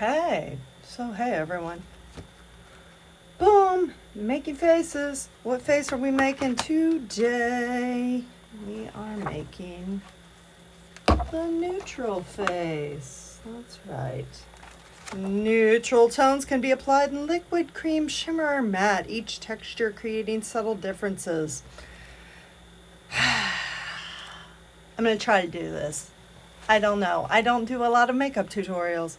Okay, so hey everyone. Boom! Making faces. What face are we making today? We are making the neutral face. That's right. Neutral tones can be applied in liquid, cream, shimmer, or matte, each texture creating subtle differences. I'm going to try to do this. I don't know. I don't do a lot of makeup tutorials.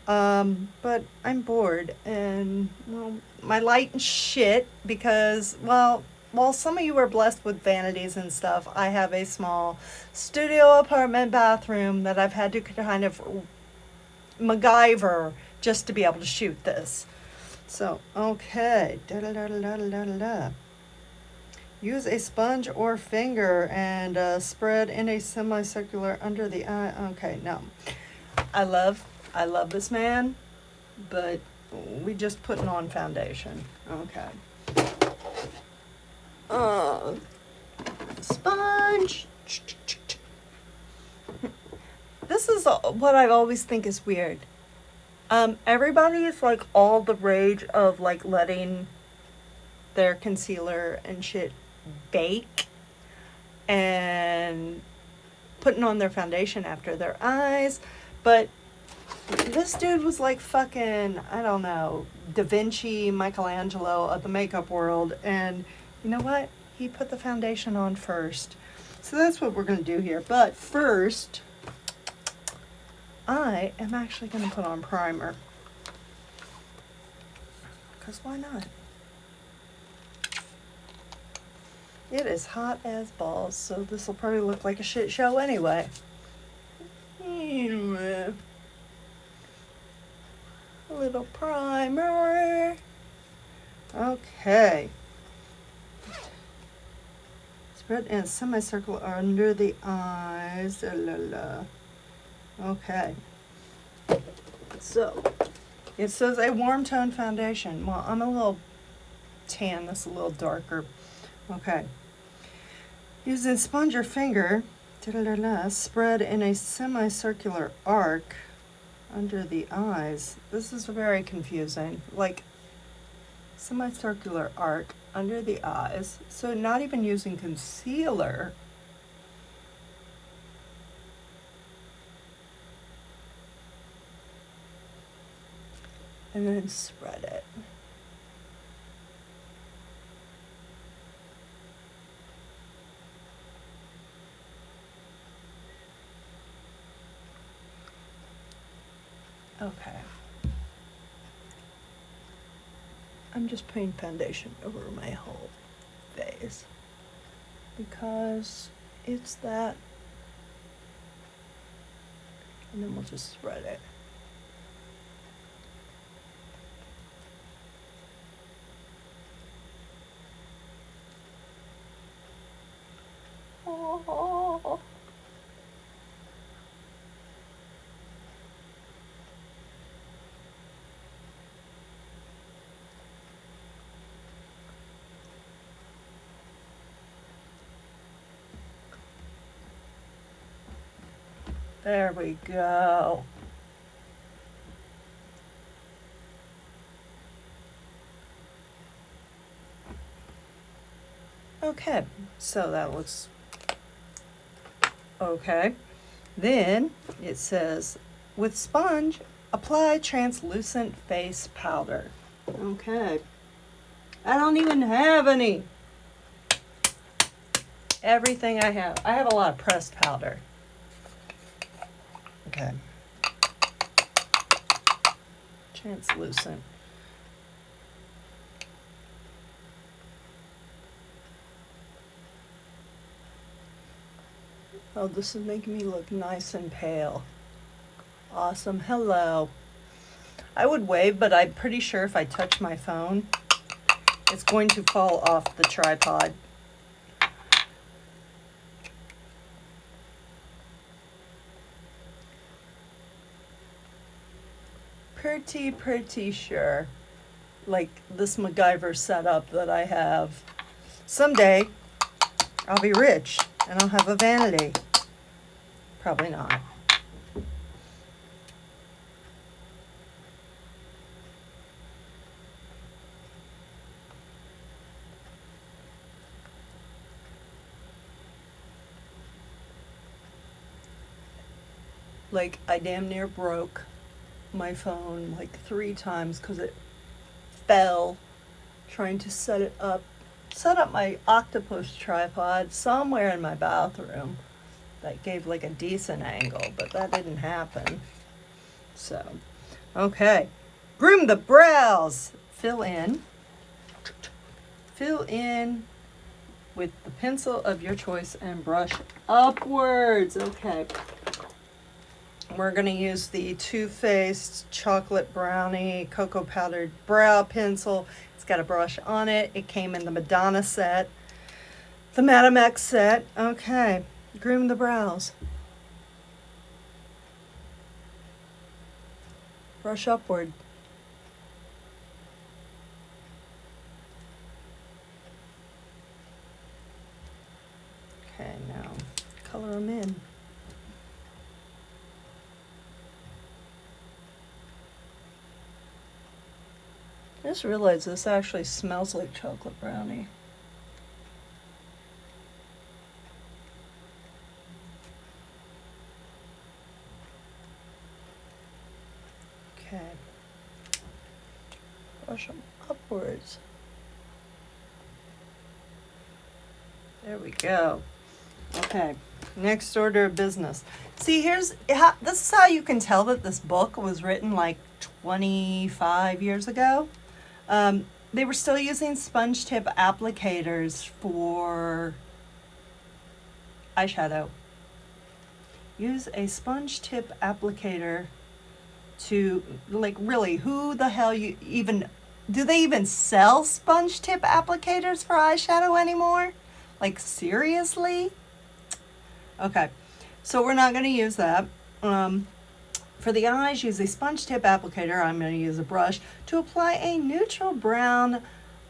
But I'm bored and, well, my light and shit because, well, while some of you are blessed with vanities and stuff, I have a small studio apartment bathroom that I've had to kind of MacGyver just to be able to shoot this. So, okay. Use a sponge or finger and spread in a semicircular under the eye. Okay, no. I love this man, but we just putting on foundation. Okay. Sponge. This is what I always think is weird. Everybody is like all the rage of like letting their concealer and shit bake and putting on their foundation after their eyes, but this dude was like fucking, I don't know, Da Vinci, Michelangelo of the makeup world, and you know what? He put the foundation on first. So that's what we're going to do here. But first, I am actually going to put on primer. Because why not? It is hot as balls, so this will probably look like a shit show anyway. A little primer. Okay. Spread in a semicircle under the eyes. Okay. So, it says a warm tone foundation. Well, I'm a little tan. This is a little darker. Okay. Using sponge or finger, spread in a semicircular arc under the eyes. This is very confusing. Like, semicircular arc under the eyes. So not even using concealer. And then spread it. Okay. I'm just putting foundation over my whole face because it's that, and then we'll just spread it. Oh. There we go. Okay, so that looks okay. Then it says, with sponge, apply translucent face powder. Okay. I don't even have any. Everything I have a lot of pressed powder. Okay. Translucent. Oh, this is making me look nice and pale. Awesome. Hello. I would wave, but I'm pretty sure if I touch my phone, it's going to fall off the tripod. Pretty sure, like this MacGyver setup that I have, someday I'll be rich and I'll have a vanity. Probably not. Like, I damn near broke my phone like 3 times because it fell trying to set up my octopus tripod somewhere in my bathroom that gave like a decent angle, but that didn't happen. So, okay. Groom the brows. Fill in with the pencil of your choice and brush upwards. Okay. We're going to use the Too Faced Chocolate Brownie Cocoa Powdered Brow Pencil. It's got a brush on it. It came in the Madonna set, the Madame X set. Okay. Groom the brows. Brush upward. Okay, now color them in. I just realized this actually smells like chocolate brownie. Okay. Brush them upwards. There we go. Okay, next order of business. See, this is how you can tell that this book was written like 25 years ago. They were still using sponge tip applicators for eyeshadow. Use a sponge tip applicator to, like, really, who the hell do they even sell sponge tip applicators for eyeshadow anymore? Like, seriously? Okay, so we're not going to use that. For the eyes, use a sponge tip applicator. I'm going to use a brush to apply a neutral brown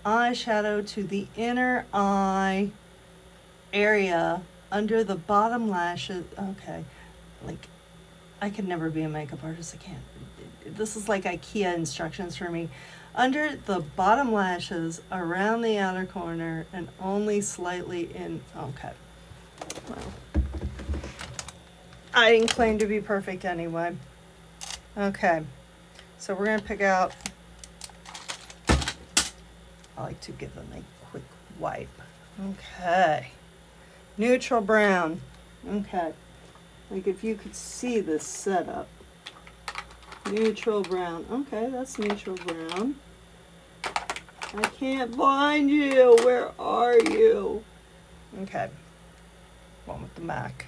eyeshadow to the inner eye area under the bottom lashes. Okay, like, I could never be a makeup artist. I can't. This is like IKEA instructions for me. Under the bottom lashes, around the outer corner, and only slightly in. Okay. Well, I didn't claim to be perfect anyway. Okay. So we're going to pick out. I like to give them a quick wipe. Okay. Neutral brown. Okay. Like, if you could see this setup. Neutral brown. Okay, that's neutral brown. I can't find you. Where are you? Okay. One with the MAC.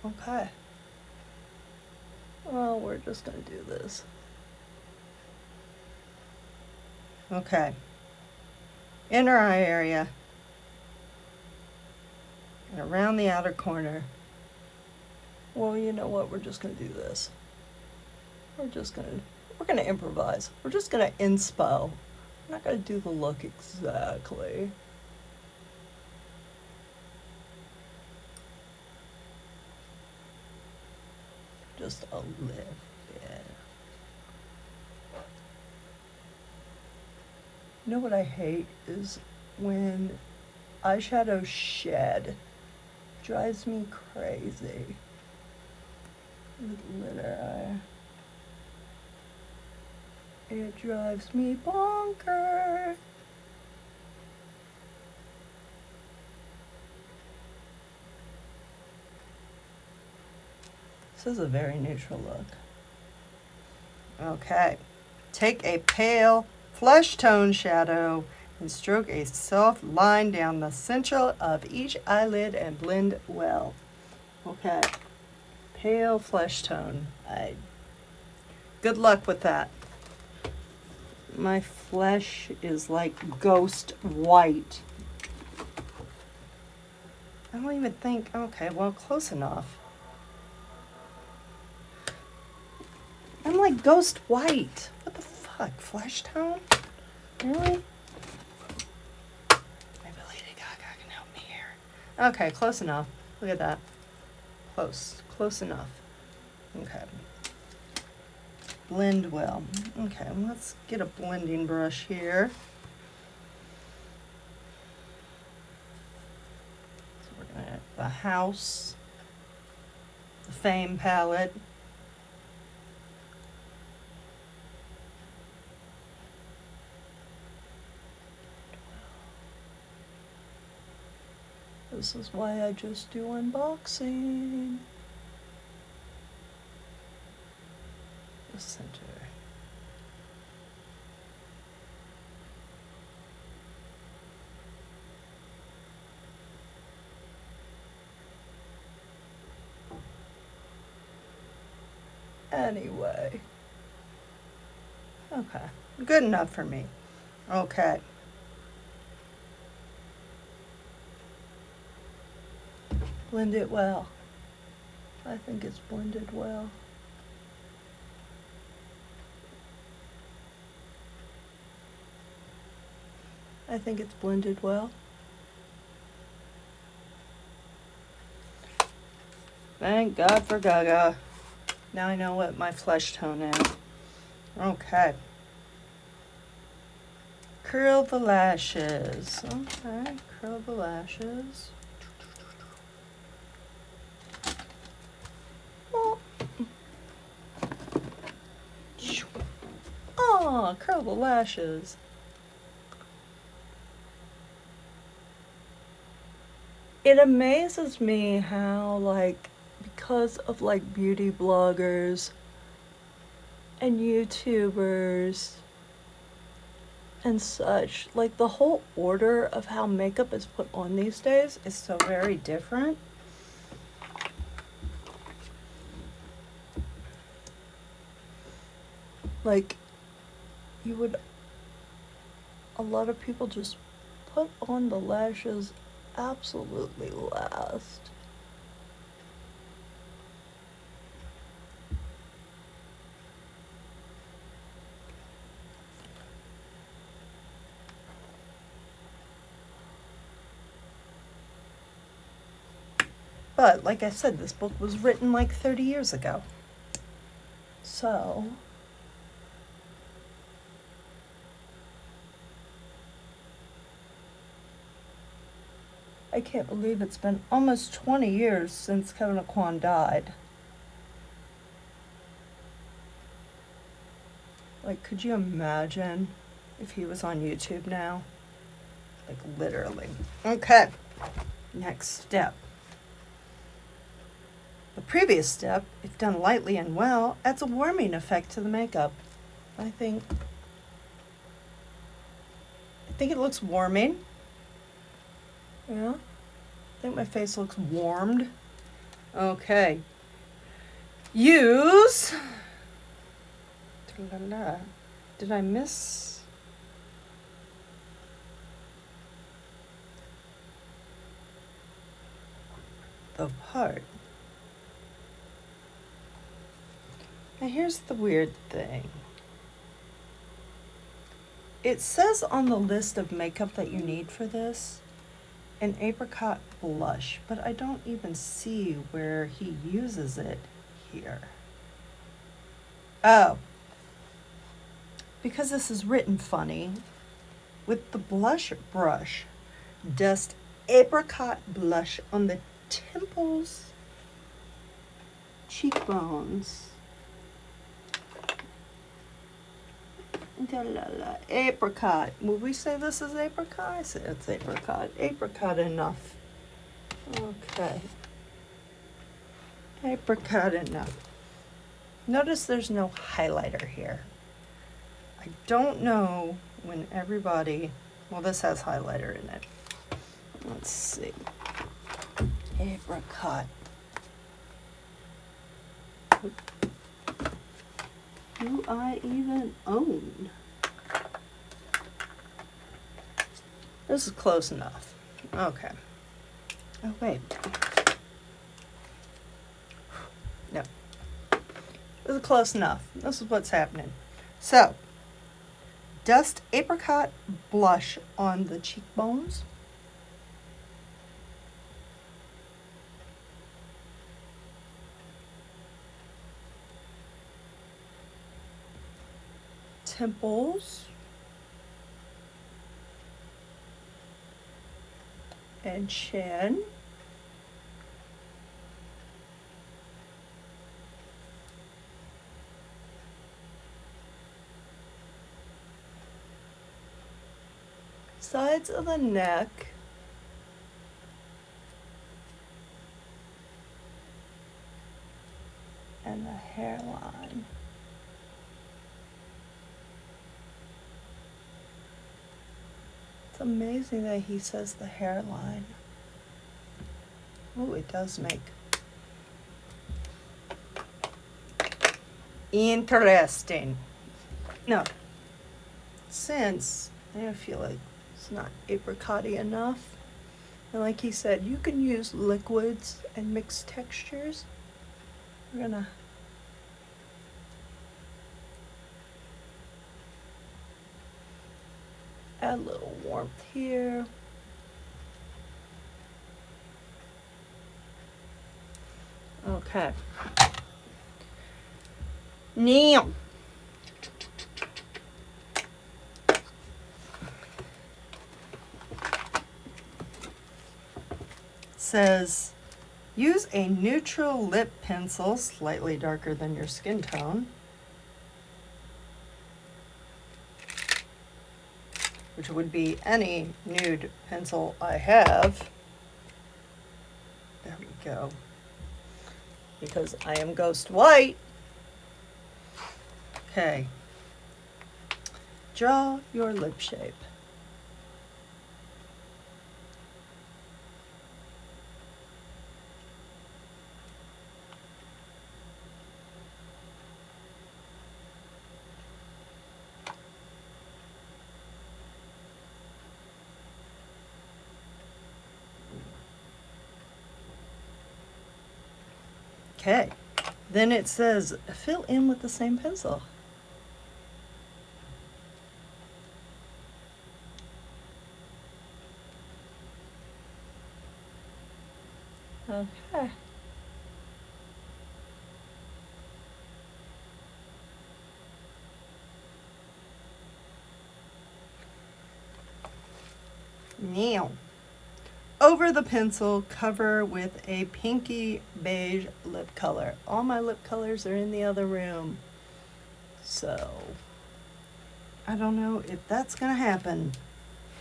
Okay. Well, we're just going to do this. Okay. Inner eye area. And around the outer corner. Well, you know what? We're just going to do this. We're going to improvise. We're just going to inspo. We're not going to do the look exactly. Just a little bit. You know what I hate is when eyeshadow shed. Drives me crazy. With glitter eye. It drives me bonkers. This is a very neutral look. Okay. Take a pale flesh tone shadow and stroke a soft line down the center of each eyelid and blend well. Okay. Pale flesh tone. Good luck with that. My flesh is like ghost white. I don't even think, okay, well, close enough. I'm like ghost white. What the fuck? Flesh tone? Really? Maybe Lady Gaga can help me here. Okay, close enough. Look at that. Close enough. Okay. blend well. Okay, let's get a blending brush here. So we're gonna the House, the Fame palette. This is why I just do unboxing. The center. Anyway. Okay. Good enough for me. Okay. Blend it well. I think it's blended well. I think it's blended well. Thank God for Gaga. Now I know what my flesh tone is. Okay. Curl the lashes. Okay, curl the lashes. Oh, curl the lashes. It amazes me how, like, because of like beauty bloggers and YouTubers and such, like the whole order of how makeup is put on these days is so very different. Like, you would, a lot of people just put on the lashes absolutely last. But, like I said, this book was written like 30 years ago. So, I can't believe it's been almost 20 years since Kevyn Aucoin died. Like, could you imagine if he was on YouTube now? Like, literally. Okay, next step. The previous step, if done lightly and well, adds a warming effect to the makeup. I think it looks warming. Yeah, I think my face looks warmed. Okay. Use. Did I miss? The part. Now here's the weird thing. It says on the list of makeup that you need for this, an apricot blush, but I don't even see where he uses it here. Oh, because this is written funny, with the blush brush, dust apricot blush on the temples, cheekbones. Apricot. Will we say this is apricot? I say it's apricot. Apricot enough. Okay. Apricot enough. Notice there's no highlighter here. I don't know when everybody, well, this has highlighter in it. Let's see. Apricot. Do I even own? This is close enough. Okay. Oh, wait. No. This is close enough. This is what's happening. So, dust apricot blush on the cheekbones. temples and chin. Sides of the neck. And the hairline. It's amazing that he says the hairline. Oh, it does make interesting. No, since I feel like it's not apricot-y enough, and like he said, you can use liquids and mixed textures. We're gonna add a little warmth here. Okay. Now, says use a neutral lip pencil, slightly darker than your skin tone, which would be any nude pencil I have. There we go. Because I am ghost white. Okay. Draw your lip shape. Okay, then it says fill in with the same pencil. Okay. Now, over the pencil, cover with a pinky beige lip color. All my lip colors are in the other room. So, I don't know if that's gonna happen.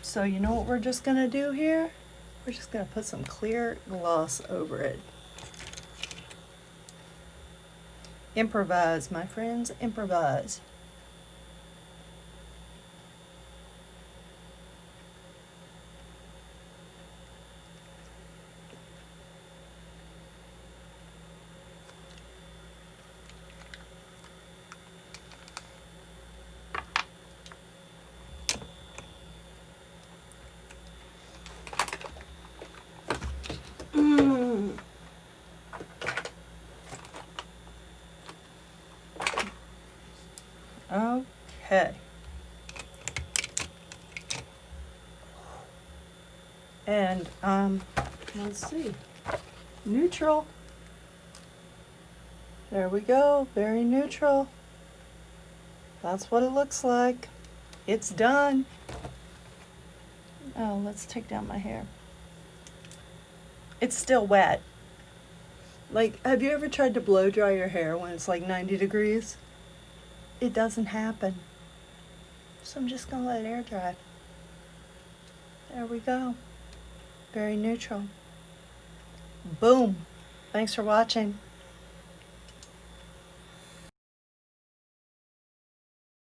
So you know what we're just gonna do here? We're just gonna put some clear gloss over it. Improvise, my friends, improvise. Okay. And let's see. Neutral. There we go. Very neutral. That's what it looks like. It's done. Oh, let's take down my hair. It's still wet. Like, have you ever tried to blow dry your hair when it's like 90 degrees? It doesn't happen. So I'm just gonna let it air dry. There we go. Very neutral. Boom. Thanks for watching.